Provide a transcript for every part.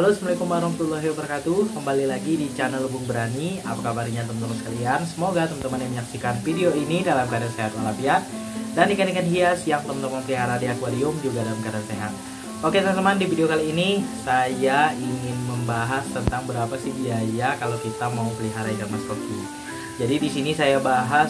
Halo, assalamualaikum warahmatullahi wabarakatuh. Kembali lagi di channel Bung Berani. Apa kabarnya teman-teman sekalian? Semoga teman-teman yang menyaksikan video ini dalam keadaan sehat walafiat, dan ikan-ikan hias yang teman-teman pelihara di akuarium juga dalam keadaan sehat. Oke teman-teman, di video kali ini saya ingin membahas tentang berapa sih biaya kalau kita mau pelihara ikan mas koki. Jadi di sini saya bahas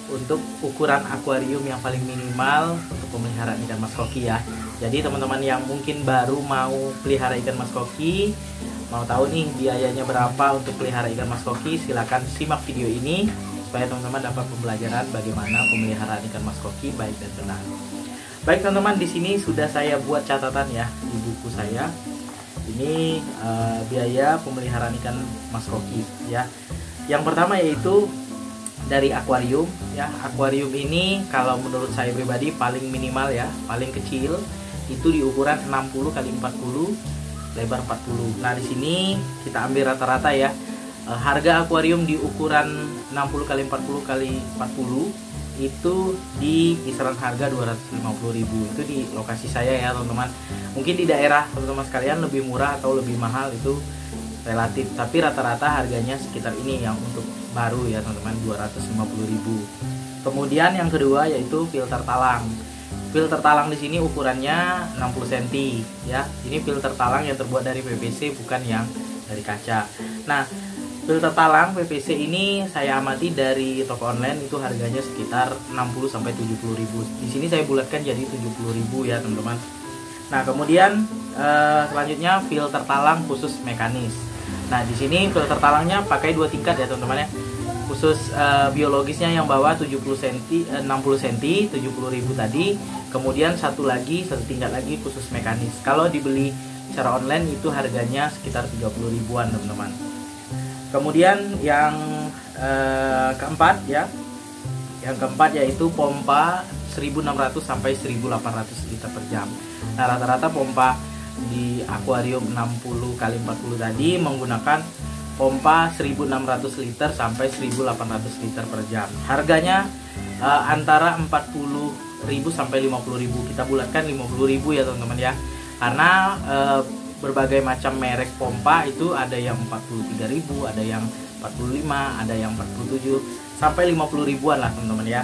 untuk ukuran akuarium yang paling minimal untuk pemeliharaan ikan mas koki ya. Jadi teman-teman yang mungkin baru mau pelihara ikan mas koki, mau tahu nih biayanya berapa untuk pelihara ikan mas koki, silahkan simak video ini supaya teman-teman dapat pembelajaran bagaimana pemeliharaan ikan mas koki baik dan benar. Baik teman-teman, di sini sudah saya buat catatan ya di buku saya. Ini biaya pemeliharaan ikan mas koki ya. Yang pertama yaitu dari akuarium ya. Akuarium ini kalau menurut saya pribadi paling minimal ya, paling kecil itu di ukuran 60 x 40, lebar 40. Nah, di sini kita ambil rata-rata ya. Harga akuarium di ukuran 60 x 40 x 40 itu di kisaran harga 250.000. Itu di lokasi saya ya, teman-teman. Mungkin di daerah teman-teman sekalian lebih murah atau lebih mahal, itu relatif, tapi rata-rata harganya sekitar ini yang untuk baru ya teman-teman, 250.000. Kemudian yang kedua yaitu filter talang. Filter talang di sini ukurannya 60 cm ya. Ini filter talang yang terbuat dari PVC, bukan yang dari kaca. Nah, filter talang PVC ini saya amati dari toko online itu harganya sekitar 60 sampai 70.000. Di sini saya bulatkan jadi 70.000 ya, teman-teman. Nah, kemudian selanjutnya filter talang khusus mekanis. Nah, di sini filter talangnya pakai 2 tingkat ya, teman-teman ya. Khusus biologisnya yang bawah 60 cm 70.000 tadi. Kemudian satu tingkat lagi khusus mekanis. Kalau dibeli secara online itu harganya sekitar 30.000-an, teman-teman. Kemudian yang keempat ya. Yang keempat yaitu pompa 1600 sampai 1800 liter per jam. Nah, rata-rata pompa di akuarium 60 x 40 tadi menggunakan pompa 1600 liter sampai 1800 liter per jam. Harganya antara 40.000 sampai 50.000. Kita bulatkan 50.000 ya, teman-teman ya. Karena berbagai macam merek pompa itu ada yang 43.000, ada yang 45, ada yang 47 sampai 50.000-an lah, teman-teman ya.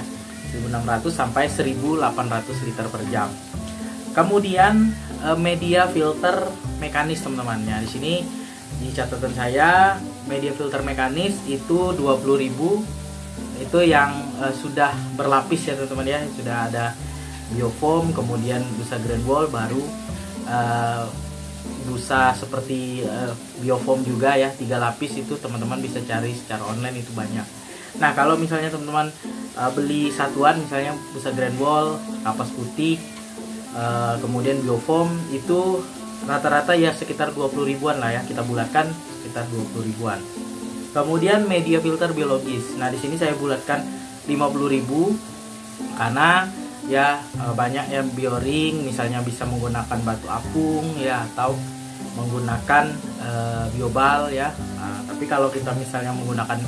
1600 sampai 1800 liter per jam. Kemudian media filter mekanis, teman-teman ya. Di sini di catatan saya media filter mekanis itu 20.000. Itu yang sudah berlapis ya, teman-teman ya. Sudah ada biofoam, kemudian busa grand wall, baru busa seperti biofoam juga ya, 3 lapis. Itu teman-teman bisa cari secara online, itu banyak. Nah, kalau misalnya teman-teman beli satuan, misalnya busa grand wall, kapas putih, kemudian biofoam, itu rata-rata ya sekitar 20.000-an lah ya. Kita bulatkan sekitar 20.000-an. Kemudian media filter biologis. Nah, di sini saya bulatkan 50.000 karena ya banyak yang bioring, misalnya bisa menggunakan batu apung ya, atau menggunakan biobal ya. Nah, tapi kalau kita misalnya menggunakan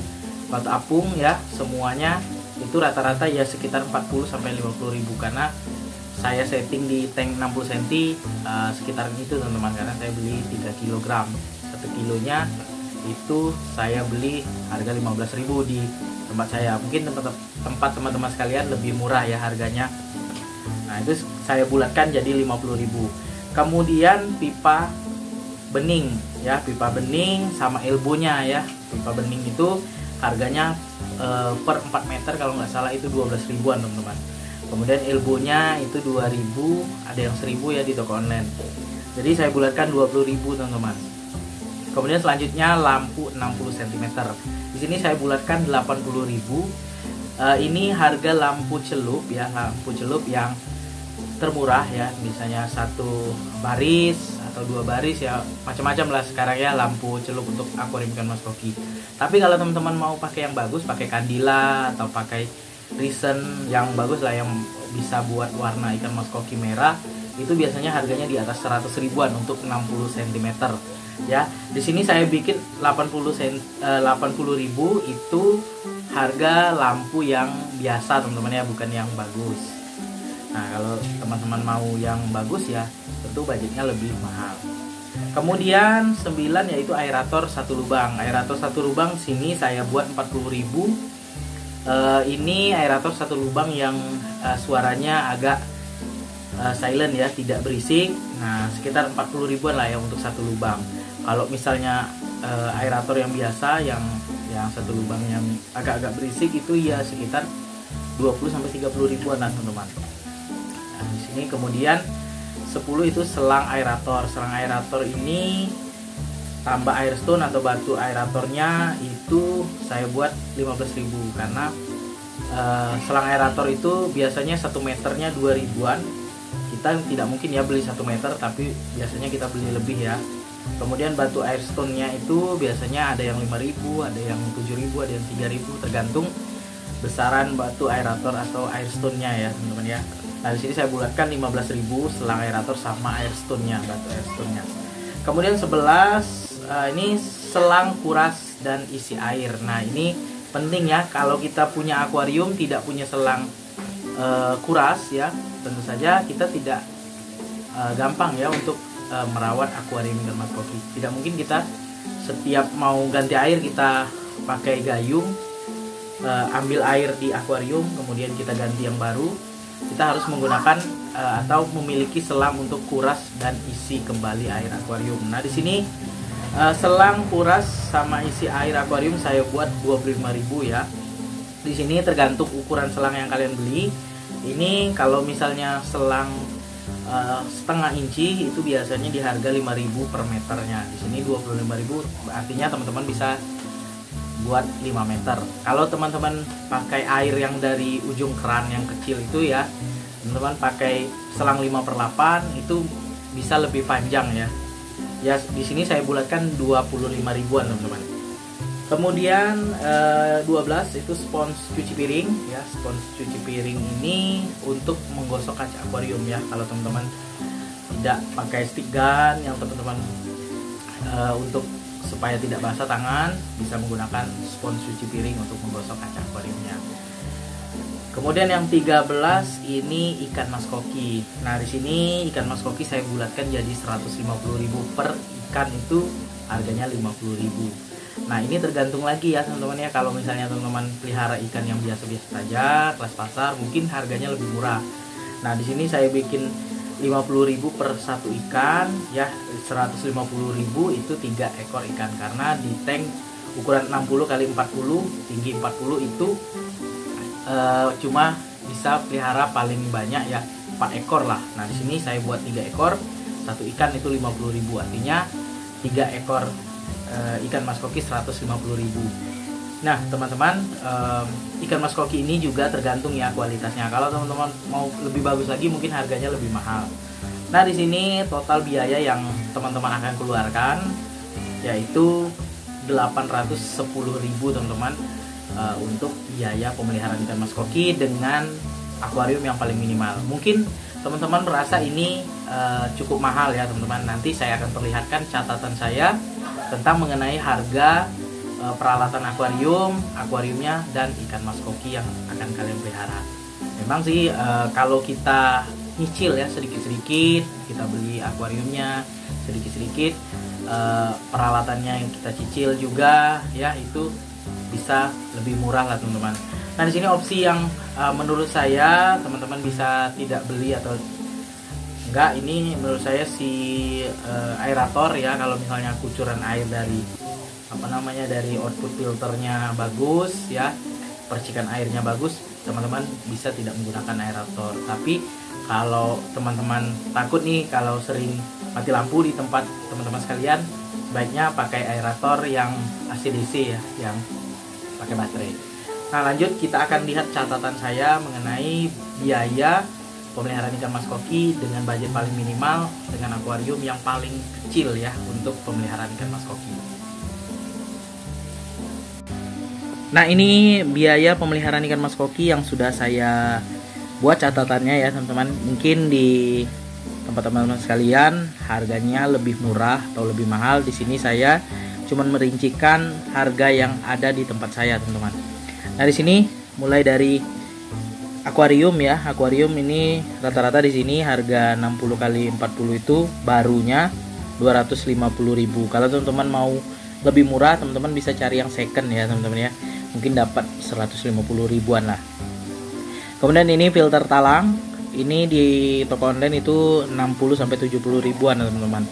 batu apung ya, semuanya itu rata-rata ya sekitar 40 sampai 50.000 karena saya setting di tank 60 cm sekitar itu, teman-teman, karena saya beli 3 kg. 1 kilonya itu saya beli harga 15.000 di tempat saya. Mungkin tempat teman-teman sekalian lebih murah ya harganya. Nah, itu saya bulatkan jadi 50.000. Kemudian pipa bening ya, pipa bening sama elbonya ya. Pipa bening itu harganya per 4 meter kalau nggak salah itu 12.000-an, teman-teman. Kemudian elbonya itu 2.000, ada yang 1.000 ya di toko online. Jadi saya bulatkan 20.000, teman-teman. Kemudian selanjutnya lampu 60 cm. Di sini saya bulatkan 80.000. Ini harga lampu celup ya, lampu celup yang termurah ya, misalnya 1 baris atau 2 baris ya, macam-macam lah sekarang ya lampu celup untuk akuarium ikan mas koki. Tapi kalau teman-teman mau pakai yang bagus, pakai kandila atau pakai reason yang bagus lah, yang bisa buat warna ikan mas koki merah, itu biasanya harganya di atas 100.000-an untuk 60 cm ya. Di sini saya bikin 80.000 itu harga lampu yang biasa, teman-teman ya, bukan yang bagus. Nah, kalau teman-teman mau yang bagus ya tentu budgetnya lebih mahal. Kemudian 9 yaitu aerator satu lubang. Aerator satu lubang sini saya buat 40.000. Ini aerator satu lubang yang suaranya agak silent ya, tidak berisik. Nah, sekitar 40 ribuan lah ya untuk satu lubang. Kalau misalnya aerator yang biasa yang satu lubang yang agak-agak berisik itu ya sekitar 20 sampai 30 ribuan lah teman-teman. Nah, di sini kemudian 10 itu selang aerator. Selang aerator ini tambah airstone atau batu aeratornya itu saya buat 15.000 karena selang aerator itu biasanya 1 meternya 2 ribuan. Kita tidak mungkin ya beli 1 meter, tapi biasanya kita beli lebih ya. Kemudian batu airstone-nya itu biasanya ada yang 5.000, ada yang 7.000, ada yang 3.000 tergantung besaran batu aerator atau airstone-nya ya teman-teman ya. Nah, di sini saya bulatkan 15.000 selang aerator sama airstone-nya, batu airstone-nya. Kemudian 11 ini selang kuras dan isi air. Nah, ini penting ya, kalau kita punya akuarium tidak punya selang kuras ya, tentu saja kita tidak gampang ya untuk merawat akuarium ikan mas koki. Tidak mungkin kita setiap mau ganti air kita pakai gayung, ambil air di akuarium kemudian kita ganti yang baru. Kita harus menggunakan atau memiliki selang untuk kuras dan isi kembali air akuarium. Nah, di sini selang kuras sama isi air akuarium saya buat 25.000 ya. Di sini tergantung ukuran selang yang kalian beli. Ini kalau misalnya selang setengah inci itu biasanya di harga 5.000 per meternya. Di sini 25.000, artinya teman-teman bisa buat 5 meter. Kalau teman-teman pakai air yang dari ujung keran yang kecil itu ya, teman-teman pakai selang 5/8 itu bisa lebih panjang ya. Ya, di sini saya bulatkan 25 ribuan teman-teman. Kemudian 12 itu spons cuci piring ya. Spons cuci piring ini untuk menggosok kaca akuarium ya. Kalau teman-teman tidak pakai stick gun yang teman-teman untuk supaya tidak basah tangan, bisa menggunakan spons cuci piring untuk menggosok kaca akuariumnya. Kemudian yang 13 ini ikan mas koki. Nah, di sini ikan mas koki saya bulatkan jadi 150.000 per ikan, itu harganya 50.000. Nah, ini tergantung lagi ya teman-teman ya. Kalau misalnya teman-teman pelihara ikan yang biasa-biasa saja, kelas pasar, mungkin harganya lebih murah. Nah, di sini saya bikin 50.000 per satu ikan ya. 150.000 itu 3 ekor ikan, karena di tank ukuran 60 x 40 tinggi 40 itu cuma bisa pelihara paling banyak ya 4 ekor lah. Nah, di sini saya buat 3 ekor, satu ikan itu 50.000, artinya 3 ekor ikan mas koki 150.000. Nah, teman-teman, ikan mas koki ini juga tergantung ya kualitasnya. Kalau teman-teman mau lebih bagus lagi mungkin harganya lebih mahal. Nah, di sini total biaya yang teman-teman akan keluarkan yaitu 810.000 teman-teman, untuk biaya pemeliharaan ikan mas koki dengan akuarium yang paling minimal. Mungkin teman-teman merasa ini cukup mahal ya teman-teman. Nanti saya akan perlihatkan catatan saya tentang mengenai harga peralatan akuariumnya dan ikan mas koki yang akan kalian pelihara. Memang sih kalau kita nyicil ya sedikit-sedikit, kita beli akuariumnya sedikit-sedikit, peralatannya yang kita cicil juga ya, itu bisa lebih murah lah teman-teman. Nah, di sini opsi yang menurut saya teman-teman bisa tidak beli atau enggak, ini menurut saya si aerator ya. Kalau misalnya kucuran air dari dari output filternya bagus ya, percikan airnya bagus, teman-teman bisa tidak menggunakan aerator. Tapi kalau teman-teman takut nih kalau sering mati lampu di tempat teman-teman sekalian, sebaiknya pakai aerator yang AC/DC ya, yang pakai baterai. Nah, lanjut kita akan lihat catatan saya mengenai biaya pemeliharaan ikan mas koki dengan budget paling minimal dengan akuarium yang paling kecil ya untuk pemeliharaan ikan mas koki. Nah, ini biaya pemeliharaan ikan mas koki yang sudah saya buat catatannya ya teman-teman. Mungkin di tempat teman-teman sekalian harganya lebih murah atau lebih mahal. Di sini saya cuman merincikan harga yang ada di tempat saya teman-teman. Nah, di sini mulai dari akuarium ya. Akuarium ini rata-rata di sini harga 60 x 40 itu barunya 250.000. Kalau teman-teman mau lebih murah, teman-teman bisa cari yang second ya teman-teman ya, mungkin dapat 150 ribuan lah. Kemudian ini filter talang, ini di toko online itu 60 sampai 70 ribuan teman-teman.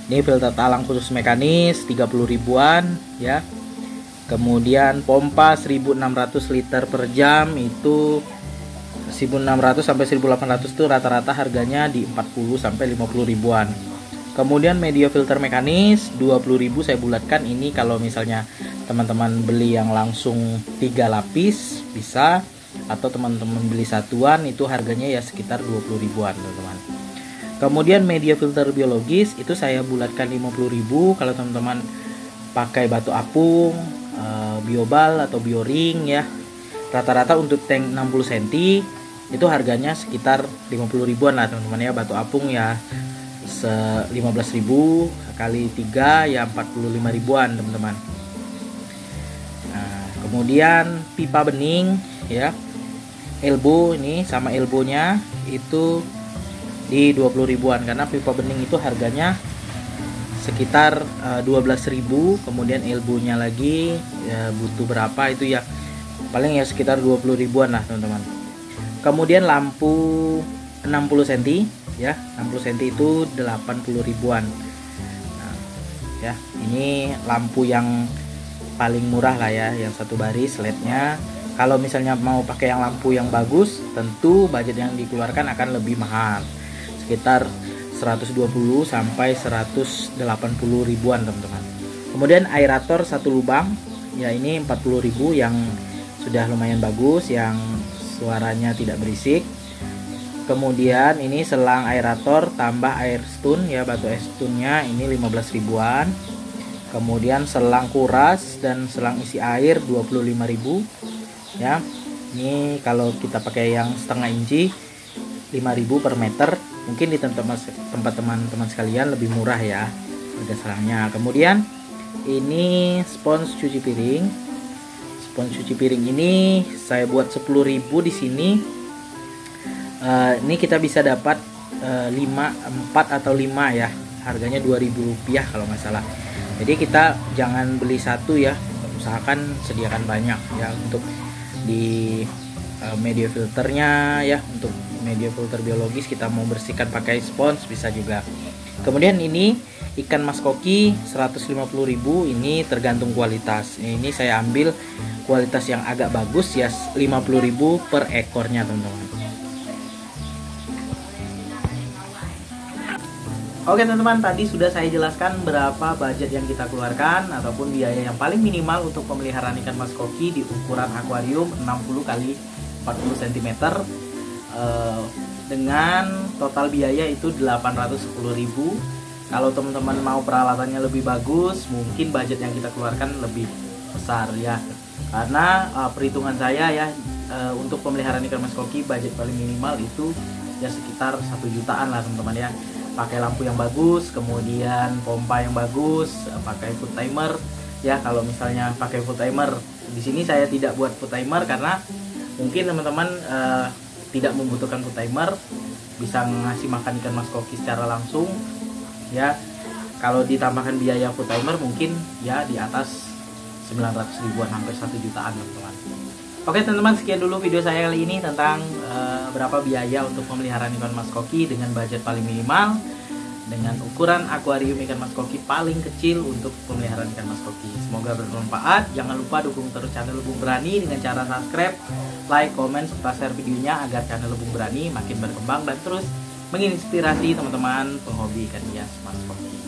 Ini filter talang khusus mekanis 30 ribuan ya. Kemudian pompa 1600 liter per jam itu 1600 sampai 1800 itu rata-rata harganya di 40 sampai 50 ribuan. Kemudian media filter mekanis 20.000 saya bulatkan, ini kalau misalnya teman-teman beli yang langsung 3 lapis bisa, atau teman-teman beli satuan itu harganya ya sekitar 20 ribuan teman-teman. Kemudian media filter biologis itu saya bulatkan 50.000. Kalau teman-teman pakai batu apung, biobal atau bioring ya, rata-rata untuk tank 60 cm itu harganya sekitar 50 ribuan lah teman-teman ya. Batu apung ya 15.000 kali 3 ya 45 ribuan teman-teman. Nah, kemudian pipa bening ya, elbow ini sama elbownya itu di 20 ribuan, karena pipa bening itu harganya sekitar 12.000. Kemudian elbownya lagi ya butuh berapa itu ya, paling ya sekitar 20 ribuan lah teman-teman. Kemudian lampu 60 cm ya, 60 cm itu 80 ribuan. Nah, ya ini lampu yang paling murah lah ya, yang satu baris LED-nya. Kalau misalnya mau pakai yang lampu yang bagus, tentu budget yang dikeluarkan akan lebih mahal, sekitar 120 sampai 180 ribuan teman-teman. Kemudian aerator satu lubang ya, ini 40.000 yang sudah lumayan bagus, yang suaranya tidak berisik. Kemudian ini selang aerator tambah air stun ya, batu es stunnya ini 15 ribuan. Kemudian selang kuras dan selang isi air 25.000 ya. Ini kalau kita pakai yang setengah inci 5.000 per meter. Mungkin di tempat teman-teman sekalian lebih murah ya harga selangnya. Kemudian ini spons cuci piring. Spons cuci piring ini saya buat 10.000 di sini. Ini kita bisa dapat 4 atau 5 ya, harganya 2.000 rupiah kalau nggak salah. Jadi kita jangan beli satu ya, usahakan sediakan banyak ya untuk di media filternya ya. Untuk media filter biologis kita mau bersihkan pakai spons bisa juga. Kemudian ini ikan mas koki 150.000, ini tergantung kualitas. Ini saya ambil kualitas yang agak bagus ya, 50.000 per ekornya teman-teman. Oke teman-teman, tadi sudah saya jelaskan berapa budget yang kita keluarkan ataupun biaya yang paling minimal untuk pemeliharaan ikan mas koki di ukuran akuarium 60 kali 40 cm dengan total biaya itu 810.000. Kalau teman-teman mau peralatannya lebih bagus, mungkin budget yang kita keluarkan lebih besar ya. Karena perhitungan saya ya, untuk pemeliharaan ikan mas koki budget paling minimal itu ya sekitar 1 jutaan lah teman-teman ya. Pakai lampu yang bagus, kemudian pompa yang bagus, pakai food timer ya. Kalau misalnya pakai food timer, di sini saya tidak buat food timer karena mungkin teman-teman tidak membutuhkan food timer, bisa ngasih makan ikan mas koki secara langsung ya. Kalau ditambahkan biaya food timer mungkin ya di atas 900 ribuan, hampir 1 jutaan teman-teman. Oke teman-teman, sekian dulu video saya kali ini tentang berapa biaya untuk pemeliharaan ikan mas koki dengan budget paling minimal, dengan ukuran akuarium ikan mas koki paling kecil untuk pemeliharaan ikan mas koki. Semoga bermanfaat. Jangan lupa dukung terus channel Lebung Berani dengan cara subscribe, like, komen, serta share videonya agar channel Lebung Berani makin berkembang dan terus menginspirasi teman-teman penghobi ikan hias mas koki.